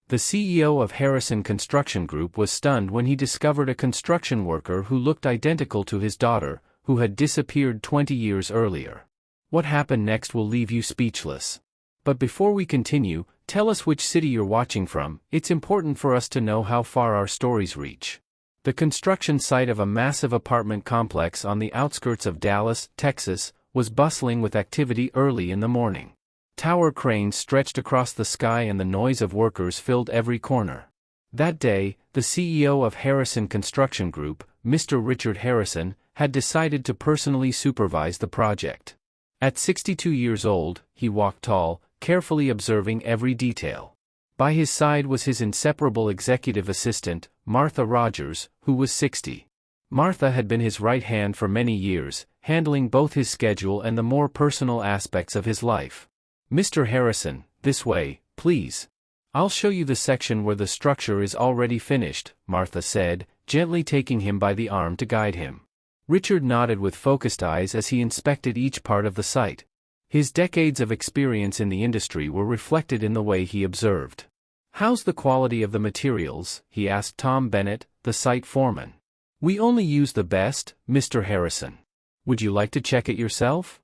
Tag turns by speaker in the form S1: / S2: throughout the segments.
S1: The CEO of Harrison Construction Group was stunned when he discovered a construction worker who looked identical to his daughter, who had disappeared 20 years earlier. What happened next will leave you speechless. But before we continue, tell us which city you're watching from. It's important for us to know how far our stories reach. The construction site of a massive apartment complex on the outskirts of Dallas, Texas, was bustling with activity early in the morning. Tower cranes stretched across the sky and the noise of workers filled every corner. That day, the CEO of Harrison Construction Group, Mr. Richard Harrison, had decided to personally supervise the project. At 62 years old, he walked tall, carefully observing every detail. By his side was his inseparable executive assistant, Martha Rogers, who was 60. Martha had been his right hand for many years, handling both his schedule and the more personal aspects of his life. "Mr. Harrison, this way, please. I'll show you the section where the structure is already finished," Martha said, gently taking him by the arm to guide him. Richard nodded with focused eyes as he inspected each part of the site. His decades of experience in the industry were reflected in the way he observed. "How's the quality of the materials?" he asked Tom Bennett, the site foreman. "We only use the best, Mr. Harrison. Would you like to check it yourself?"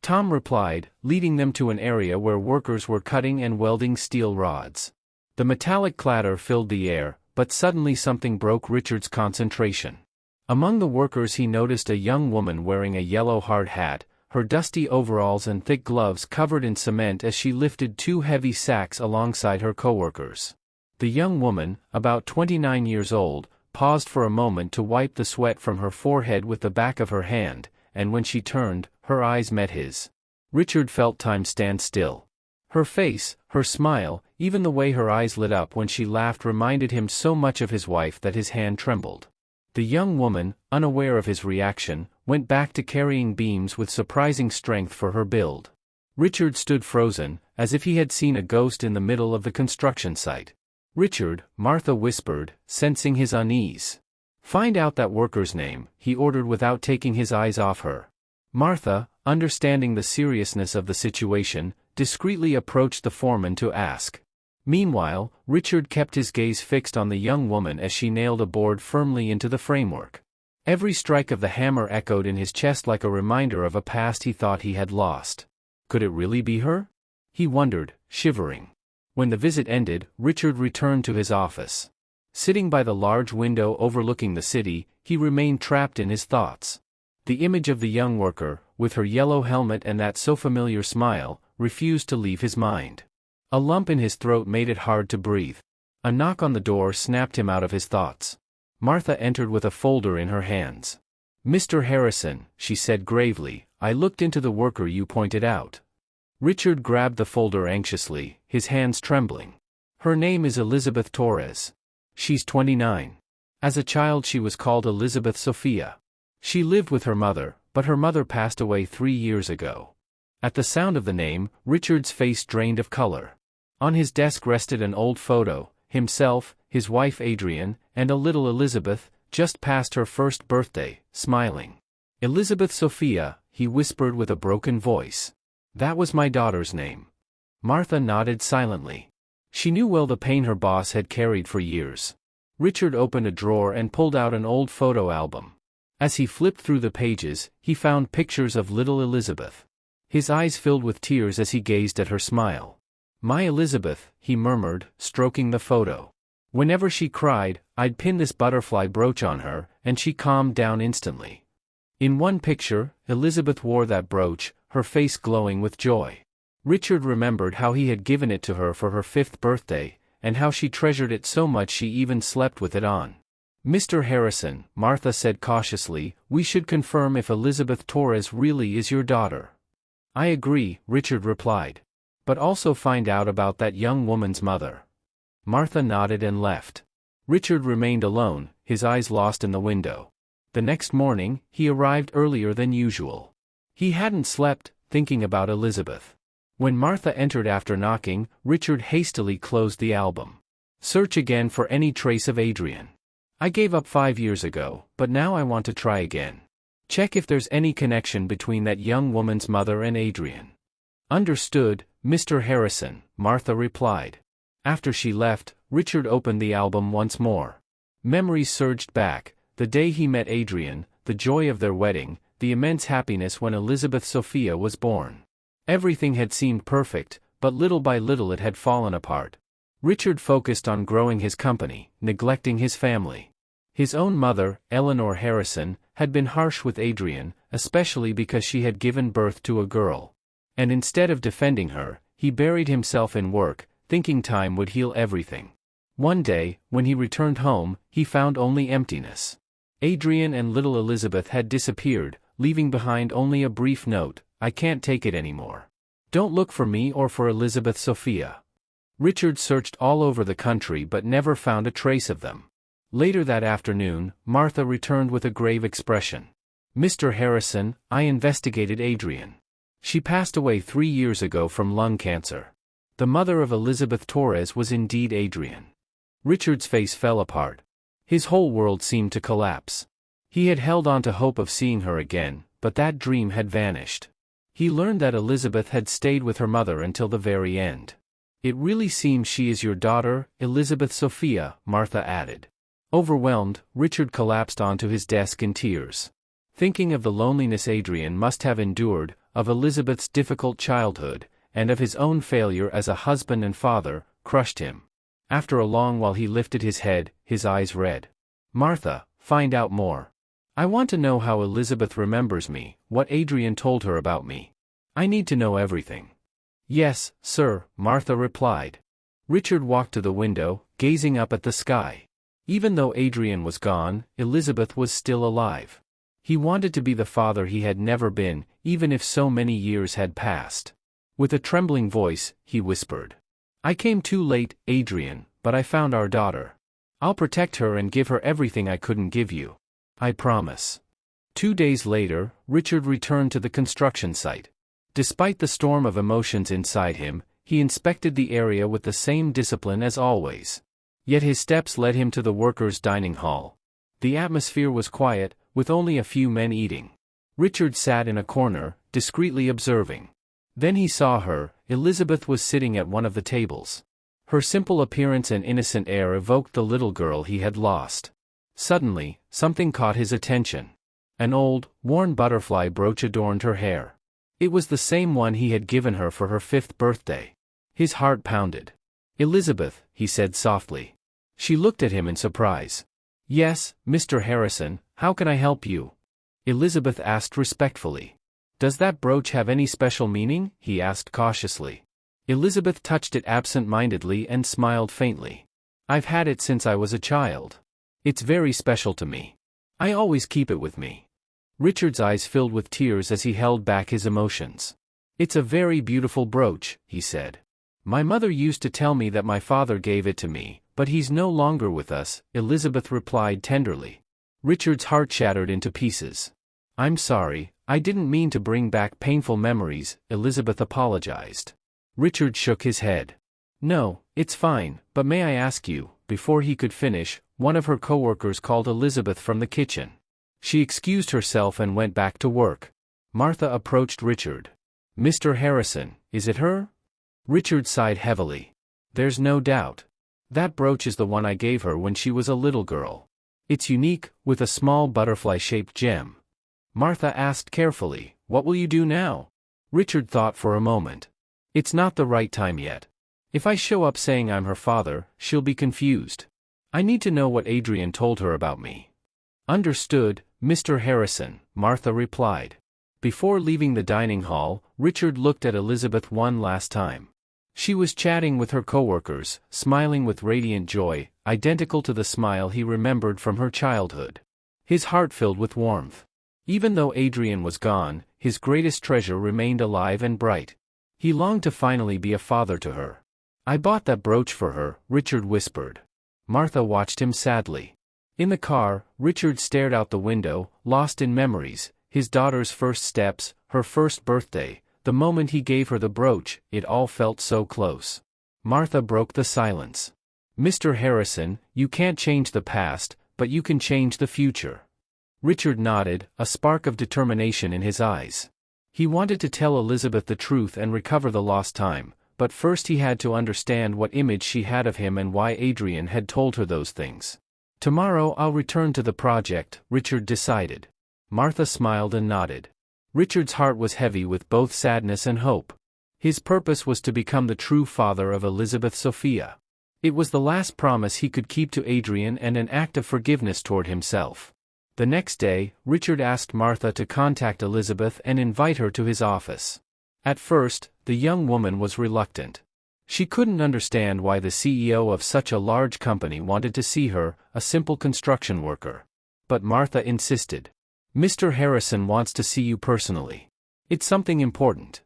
S1: Tom replied, leading them to an area where workers were cutting and welding steel rods. The metallic clatter filled the air, but suddenly something broke Richard's concentration. Among the workers he noticed a young woman wearing a yellow hard hat, her dusty overalls and thick gloves covered in cement as she lifted two heavy sacks alongside her coworkers. The young woman, about 29 years old, paused for a moment to wipe the sweat from her forehead with the back of her hand, and when she turned, her eyes met his. Richard felt time stand still. Her face, her smile, even the way her eyes lit up when she laughed reminded him so much of his wife that his hand trembled. The young woman, unaware of his reaction, went back to carrying beams with surprising strength for her build. Richard stood frozen, as if he had seen a ghost in the middle of the construction site. "Richard," Martha whispered, sensing his unease. "Find out that worker's name," he ordered without taking his eyes off her. Martha, understanding the seriousness of the situation, discreetly approached the foreman to ask. Meanwhile, Richard kept his gaze fixed on the young woman as she nailed a board firmly into the framework. Every strike of the hammer echoed in his chest like a reminder of a past he thought he had lost. Could it really be her? He wondered, shivering. When the visit ended, Richard returned to his office. Sitting by the large window overlooking the city, he remained trapped in his thoughts. The image of the young worker, with her yellow helmet and that so familiar smile, refused to leave his mind. A lump in his throat made it hard to breathe. A knock on the door snapped him out of his thoughts. Martha entered with a folder in her hands. "Mr. Harrison," she said gravely, "I looked into the worker you pointed out." Richard grabbed the folder anxiously, his hands trembling. "Her name is Elizabeth Torres. She's 29. As a child she was called Elizabeth Sophia. She lived with her mother, but her mother passed away 3 years ago." At the sound of the name, Richard's face drained of color. On his desk rested an old photo, himself, his wife Adrian, and a little Elizabeth, just past her first birthday, smiling. "Elizabeth Sophia," he whispered with a broken voice. "That was my daughter's name." Martha nodded silently. She knew well the pain her boss had carried for years. Richard opened a drawer and pulled out an old photo album. As he flipped through the pages, he found pictures of little Elizabeth. His eyes filled with tears as he gazed at her smile. "My Elizabeth," he murmured, stroking the photo. "Whenever she cried, I'd pin this butterfly brooch on her, and she calmed down instantly." In one picture, Elizabeth wore that brooch, her face glowing with joy. Richard remembered how he had given it to her for her 5th birthday, and how she treasured it so much she even slept with it on. "Mr. Harrison," Martha said cautiously, "we should confirm if Elizabeth Torres really is your daughter." "I agree," Richard replied. "But also find out about that young woman's mother." Martha nodded and left. Richard remained alone, his eyes lost in the window. The next morning, he arrived earlier than usual. He hadn't slept, thinking about Elizabeth. When Martha entered after knocking, Richard hastily closed the album. "Search again for any trace of Adrian. I gave up 5 years ago, but now I want to try again. Check if there's any connection between that young woman's mother and Adrian." "Understood, Mr. Harrison," Martha replied. After she left, Richard opened the album once more. Memories surged back, the day he met Adrian, the joy of their wedding, the immense happiness when Elizabeth Sophia was born. Everything had seemed perfect, but little by little it had fallen apart. Richard focused on growing his company, neglecting his family. His own mother, Eleanor Harrison, had been harsh with Adrian, especially because she had given birth to a girl. And instead of defending her, he buried himself in work, thinking time would heal everything. One day, when he returned home, he found only emptiness. Adrian and little Elizabeth had disappeared, leaving behind only a brief note, "I can't take it anymore. Don't look for me or for Elizabeth Sophia." Richard searched all over the country but never found a trace of them. Later that afternoon, Martha returned with a grave expression. "Mr. Harrison, I investigated Adrian. She passed away 3 years ago from lung cancer. The mother of Elizabeth Torres was indeed Adrian." Richard's face fell apart. His whole world seemed to collapse. He had held on to hope of seeing her again, but that dream had vanished. He learned that Elizabeth had stayed with her mother until the very end. "It really seems she is your daughter, Elizabeth Sophia," Martha added. Overwhelmed, Richard collapsed onto his desk in tears. Thinking of the loneliness Adrian must have endured, of Elizabeth's difficult childhood, and of his own failure as a husband and father, crushed him. After a long while he lifted his head, his eyes red. "Martha, find out more. I want to know how Elizabeth remembers me, what Adrian told her about me. I need to know everything." "Yes, sir," Martha replied. Richard walked to the window, gazing up at the sky. Even though Adrian was gone, Elizabeth was still alive. He wanted to be the father he had never been, even if so many years had passed. With a trembling voice, he whispered, "I came too late, Adrian, but I found our daughter. I'll protect her and give her everything I couldn't give you. I promise." 2 days later, Richard returned to the construction site. Despite the storm of emotions inside him, he inspected the area with the same discipline as always. Yet his steps led him to the workers' dining hall. The atmosphere was quiet, with only a few men eating. Richard sat in a corner, discreetly observing. Then he saw her. Elizabeth was sitting at one of the tables. Her simple appearance and innocent air evoked the little girl he had lost. Suddenly, something caught his attention. An old, worn butterfly brooch adorned her hair. It was the same one he had given her for her 5th birthday. His heart pounded. "Elizabeth," he said softly. She looked at him in surprise. "Yes, Mr. Harrison, how can I help you?" Elizabeth asked respectfully. "Does that brooch have any special meaning?" he asked cautiously. Elizabeth touched it absent-mindedly and smiled faintly. "I've had it since I was a child. It's very special to me. I always keep it with me." Richard's eyes filled with tears as he held back his emotions. "It's a very beautiful brooch," he said. "My mother used to tell me that my father gave it to me, but he's no longer with us," Elizabeth replied tenderly. Richard's heart shattered into pieces. "I'm sorry, I didn't mean to bring back painful memories," Elizabeth apologized. Richard shook his head. "No, it's fine, but may I ask you," before he could finish, one of her coworkers called Elizabeth from the kitchen. She excused herself and went back to work. Martha approached Richard. "Mr. Harrison, is it her?" Richard sighed heavily. "There's no doubt. That brooch is the one I gave her when she was a little girl. It's unique, with a small butterfly-shaped gem." Martha asked carefully, "What will you do now?" Richard thought for a moment. "It's not the right time yet. If I show up saying I'm her father, she'll be confused. I need to know what Adrian told her about me." "Understood, Mr. Harrison," Martha replied. Before leaving the dining hall, Richard looked at Elizabeth one last time. She was chatting with her coworkers, smiling with radiant joy, identical to the smile he remembered from her childhood. His heart filled with warmth. Even though Adrian was gone, his greatest treasure remained alive and bright. He longed to finally be a father to her. "I bought that brooch for her," Richard whispered. Martha watched him sadly. In the car, Richard stared out the window, lost in memories, his daughter's first steps, her first birthday, the moment he gave her the brooch. It all felt so close. Martha broke the silence. "Mr. Harrison, you can't change the past, but you can change the future." Richard nodded, a spark of determination in his eyes. He wanted to tell Elizabeth the truth and recover the lost time, but first he had to understand what image she had of him and why Adrian had told her those things. Tomorrow I'll return to the project, Richard decided. Martha smiled and nodded. Richard's heart was heavy with both sadness and hope. His purpose was to become the true father of Elizabeth Sophia. It was the last promise he could keep to Adrian and an act of forgiveness toward himself. The next day, Richard asked Martha to contact Elizabeth and invite her to his office. At first, the young woman was reluctant. She couldn't understand why the CEO of such a large company wanted to see her, a simple construction worker. But Martha insisted. "Mr. Harrison wants to see you personally. It's something important."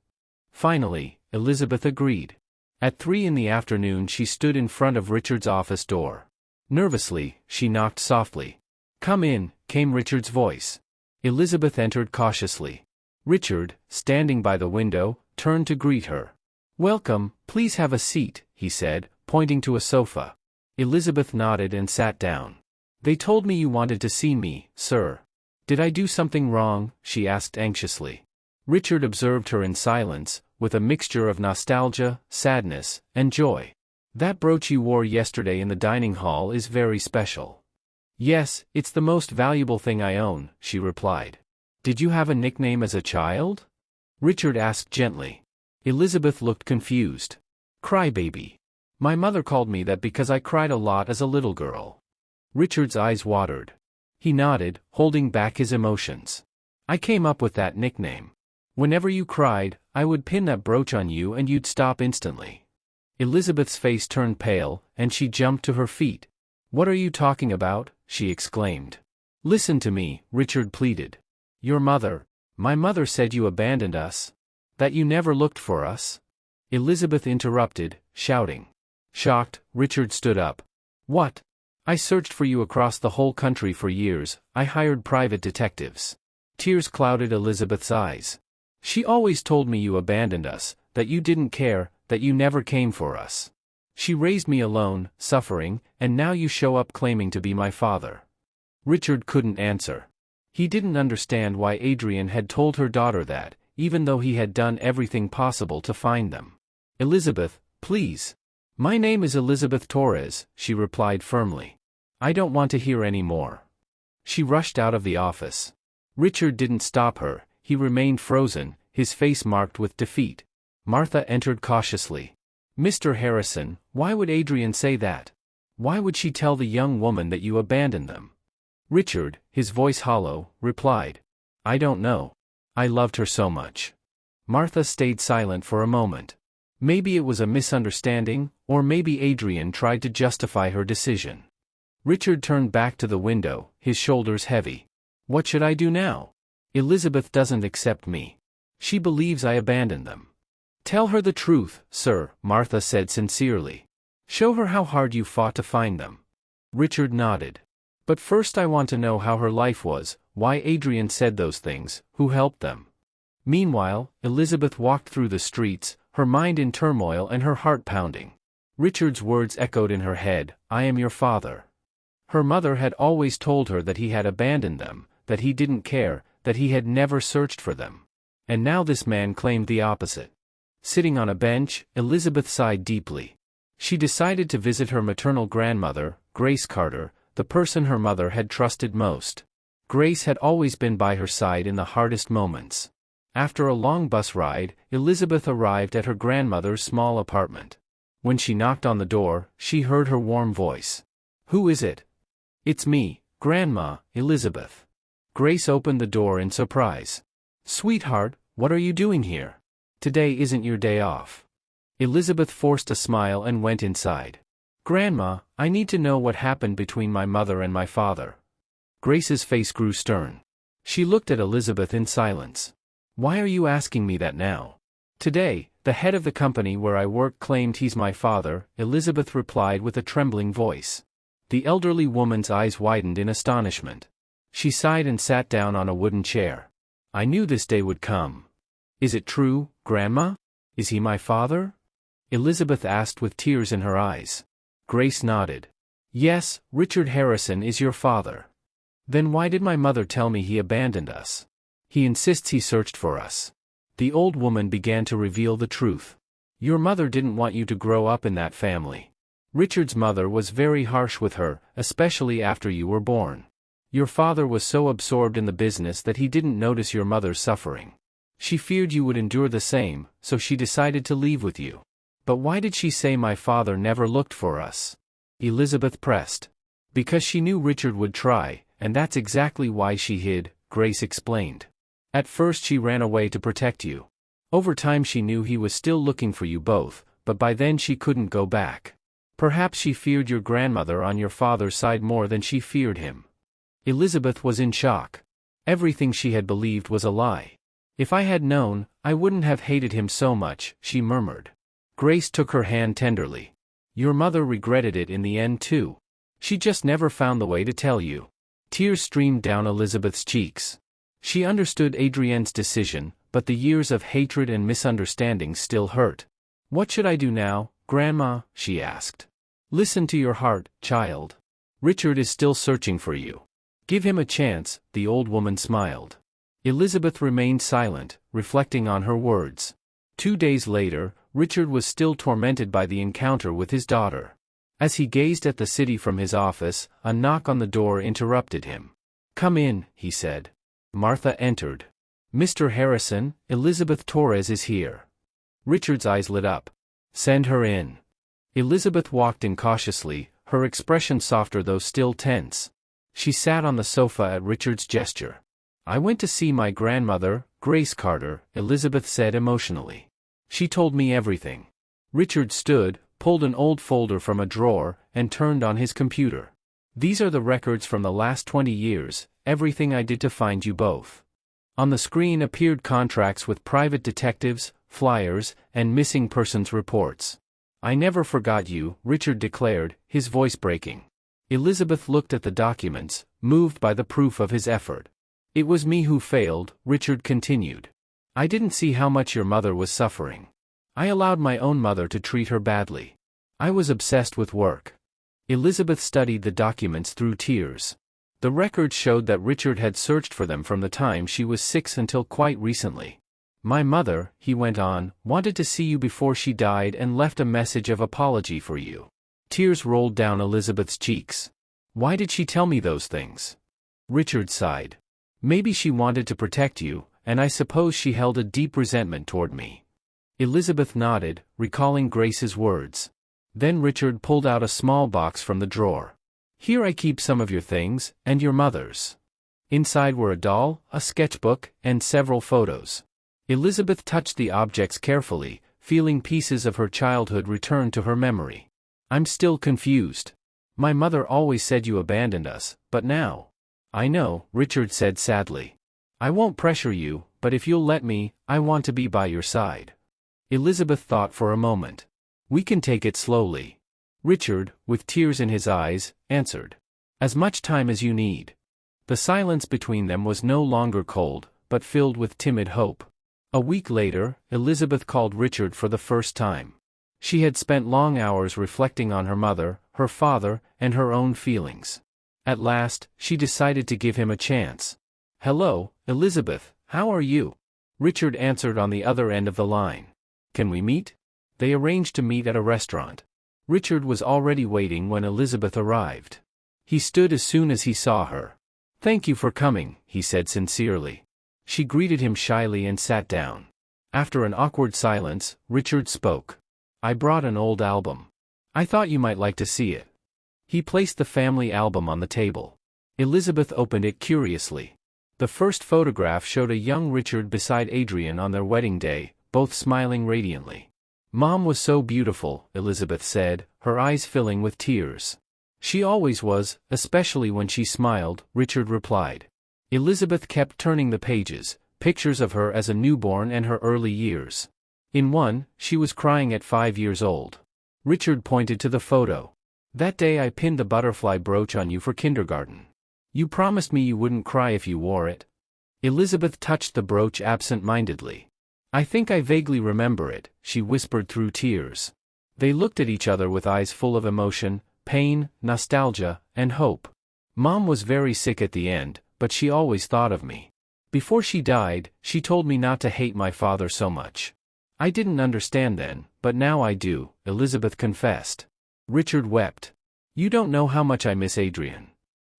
S1: Finally, Elizabeth agreed. At 3 in the afternoon she stood in front of Richard's office door. Nervously, she knocked softly. "Come in," came Richard's voice. Elizabeth entered cautiously. Richard, standing by the window, turned to greet her. "Welcome, please have a seat," he said, pointing to a sofa. Elizabeth nodded and sat down. "They told me you wanted to see me, sir. Did I do something wrong?" she asked anxiously. Richard observed her in silence, with a mixture of nostalgia, sadness, and joy. "That brooch you wore yesterday in the dining hall is very special." "Yes, it's the most valuable thing I own," she replied. "Did you have a nickname as a child?" Richard asked gently. Elizabeth looked confused. "Crybaby. My mother called me that because I cried a lot as a little girl." Richard's eyes watered. He nodded, holding back his emotions. "I came up with that nickname. Whenever you cried, I would pin that brooch on you and you'd stop instantly." Elizabeth's face turned pale, and she jumped to her feet. "What are you talking about?" she exclaimed. "Listen to me," Richard pleaded. "Your mother, my mother said you abandoned us. That you never looked for us." Elizabeth interrupted, shouting. Shocked, Richard stood up. "What? I searched for you across the whole country for years, I hired private detectives." Tears clouded Elizabeth's eyes. "She always told me you abandoned us, that you didn't care, that you never came for us. She raised me alone, suffering, and now you show up claiming to be my father." Richard couldn't answer. He didn't understand why Adrian had told her daughter that, even though he had done everything possible to find them. "Elizabeth, please. My name is Elizabeth Torres," she replied firmly. "I don't want to hear any more." She rushed out of the office. Richard didn't stop her, he remained frozen, his face marked with defeat. Martha entered cautiously. "Mr. Harrison, why would Adrian say that? Why would she tell the young woman that you abandoned them?" Richard, his voice hollow, replied. "I don't know. I loved her so much." Martha stayed silent for a moment. Maybe it was a misunderstanding, or maybe Adrian tried to justify her decision. Richard turned back to the window, his shoulders heavy. "What should I do now? Elizabeth doesn't accept me. She believes I abandoned them." "Tell her the truth, sir," Martha said sincerely. "Show her how hard you fought to find them." Richard nodded. "But first I want to know how her life was, why Adrian said those things, who helped them." Meanwhile, Elizabeth walked through the streets, her mind in turmoil and her heart pounding. Richard's words echoed in her head, "I am your father." Her mother had always told her that he had abandoned them, that he didn't care, that he had never searched for them. And now this man claimed the opposite. Sitting on a bench, Elizabeth sighed deeply. She decided to visit her maternal grandmother, Grace Carter, the person her mother had trusted most. Grace had always been by her side in the hardest moments. After a long bus ride, Elizabeth arrived at her grandmother's small apartment. When she knocked on the door, she heard her warm voice. "Who is it?" "It's me, Grandma, Elizabeth." Grace opened the door in surprise. "Sweetheart, what are you doing here? Today isn't your day off." Elizabeth forced a smile and went inside. "Grandma, I need to know what happened between my mother and my father." Grace's face grew stern. She looked at Elizabeth in silence. "Why are you asking me that now?" "Today, the head of the company where I work claimed he's my father," Elizabeth replied with a trembling voice. The elderly woman's eyes widened in astonishment. She sighed and sat down on a wooden chair. "I knew this day would come." "Is it true, Grandma? Is he my father?" Elizabeth asked with tears in her eyes. Grace nodded. "Yes, Richard Harrison is your father." "Then why did my mother tell me he abandoned us?" "He insists he searched for us." The old woman began to reveal the truth. Your mother didn't want you to grow up in that family. Richard's mother was very harsh with her, especially after you were born. Your father was so absorbed in the business that he didn't notice your mother's suffering. She feared you would endure the same, so she decided to leave with you. But why did she say my father never looked for us? Elizabeth pressed. Because she knew Richard would try, and that's exactly why she hid, Grace explained. At first she ran away to protect you. Over time she knew he was still looking for you both, but by then she couldn't go back. Perhaps she feared your grandmother on your father's side more than she feared him. Elizabeth was in shock. Everything she had believed was a lie. If I had known, I wouldn't have hated him so much, she murmured. Grace took her hand tenderly. Your mother regretted it in the end too. She just never found the way to tell you. Tears streamed down Elizabeth's cheeks. She understood Adrienne's decision, but the years of hatred and misunderstanding still hurt. What should I do now, Grandma? She asked. Listen to your heart, child. Richard is still searching for you. Give him a chance, the old woman smiled. Elizabeth remained silent, reflecting on her words. 2 days later, Richard was still tormented by the encounter with his daughter. As he gazed at the city from his office, a knock on the door interrupted him. Come in, he said. Martha entered. Mr. Harrison, Elizabeth Torres is here. Richard's eyes lit up. Send her in. Elizabeth walked in cautiously, her expression softer though still tense. She sat on the sofa at Richard's gesture. I went to see my grandmother, Grace Carter, Elizabeth said emotionally. She told me everything. Richard stood, pulled an old folder from a drawer, and turned on his computer. These are the records from the last 20 years, everything I did to find you both. On the screen appeared contracts with private detectives, flyers, and missing persons reports. I never forgot you, Richard declared, his voice breaking. Elizabeth looked at the documents, moved by the proof of his effort. It was me who failed, Richard continued. I didn't see how much your mother was suffering. I allowed my own mother to treat her badly. I was obsessed with work. Elizabeth studied the documents through tears. The records showed that Richard had searched for them from the time she was 6 until quite recently. My mother, he went on, wanted to see you before she died and left a message of apology for you. Tears rolled down Elizabeth's cheeks. Why did she tell me those things? Richard sighed. Maybe she wanted to protect you, and I suppose she held a deep resentment toward me. Elizabeth nodded, recalling Grace's words. Then Richard pulled out a small box from the drawer. Here I keep some of your things, and your mother's. Inside were a doll, a sketchbook, and several photos. Elizabeth touched the objects carefully, feeling pieces of her childhood return to her memory. I'm still confused. My mother always said you abandoned us, but now. I know, Richard said sadly. I won't pressure you, but if you'll let me, I want to be by your side. Elizabeth thought for a moment. We can take it slowly. Richard, with tears in his eyes, answered. As much time as you need. The silence between them was no longer cold, but filled with timid hope. A week later, Elizabeth called Richard for the first time. She had spent long hours reflecting on her mother, her father, and her own feelings. At last, she decided to give him a chance. Hello, Elizabeth, how are you? Richard answered on the other end of the line. Can we meet? They arranged to meet at a restaurant. Richard was already waiting when Elizabeth arrived. He stood as soon as he saw her. Thank you for coming, he said sincerely. She greeted him shyly and sat down. After an awkward silence, Richard spoke. I brought an old album. I thought you might like to see it. He placed the family album on the table. Elizabeth opened it curiously. The first photograph showed a young Richard beside Adrienne on their wedding day, both smiling radiantly. Mom was so beautiful, Elizabeth said, her eyes filling with tears. She always was, especially when she smiled, Richard replied. Elizabeth kept turning the pages, pictures of her as a newborn and her early years. In one, she was crying at 5 years old. Richard pointed to the photo. That day I pinned the butterfly brooch on you for kindergarten. You promised me you wouldn't cry if you wore it. Elizabeth touched the brooch absent-mindedly. I think I vaguely remember it, she whispered through tears. They looked at each other with eyes full of emotion, pain, nostalgia, and hope. Mom was very sick at the end, but she always thought of me. Before she died, she told me not to hate my father so much. I didn't understand then, but now I do, Elizabeth confessed. Richard wept. You don't know how much I miss Adrian.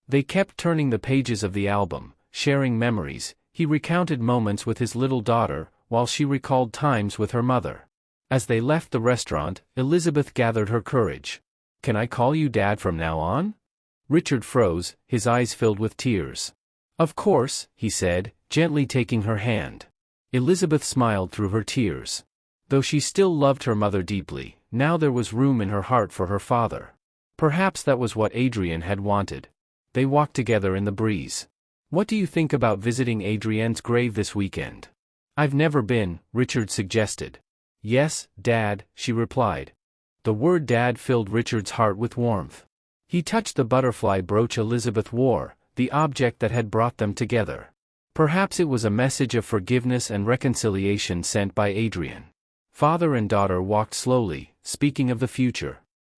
S1: They kept turning the pages of the album, sharing memories. He recounted moments with his little daughter, while she recalled times with her mother. As they left the restaurant, Elizabeth gathered her courage. Can I call you Dad from now on? Richard froze, his eyes filled with tears. Of course, he said, gently taking her hand. Elizabeth smiled through her tears. Though she still loved her mother deeply, now there was room in her heart for her father. Perhaps that was what Adrian had wanted. They walked together in the breeze. What do you think about visiting Adrienne's grave this weekend? I've never been, Richard suggested. Yes, Dad, she replied. The word Dad filled Richard's heart with warmth. He touched the butterfly brooch Elizabeth wore, the object that had brought them together. Perhaps it was a message of forgiveness and reconciliation sent by Adrian. Father and daughter walked slowly, speaking of the future.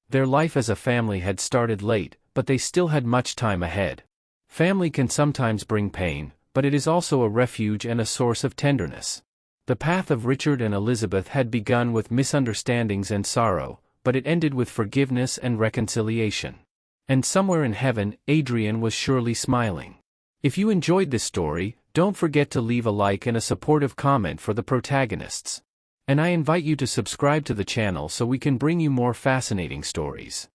S1: Their life as a family had started late, but they still had much time ahead. Family can sometimes bring pain, but it is also a refuge and a source of tenderness. The path of Richard and Elizabeth had begun with misunderstandings and sorrow, but it ended with forgiveness and reconciliation. And somewhere in heaven, Adrian was surely smiling. If you enjoyed this story, don't forget to leave a like and a supportive comment for the protagonists. And I invite you to subscribe to the channel so we can bring you more fascinating stories.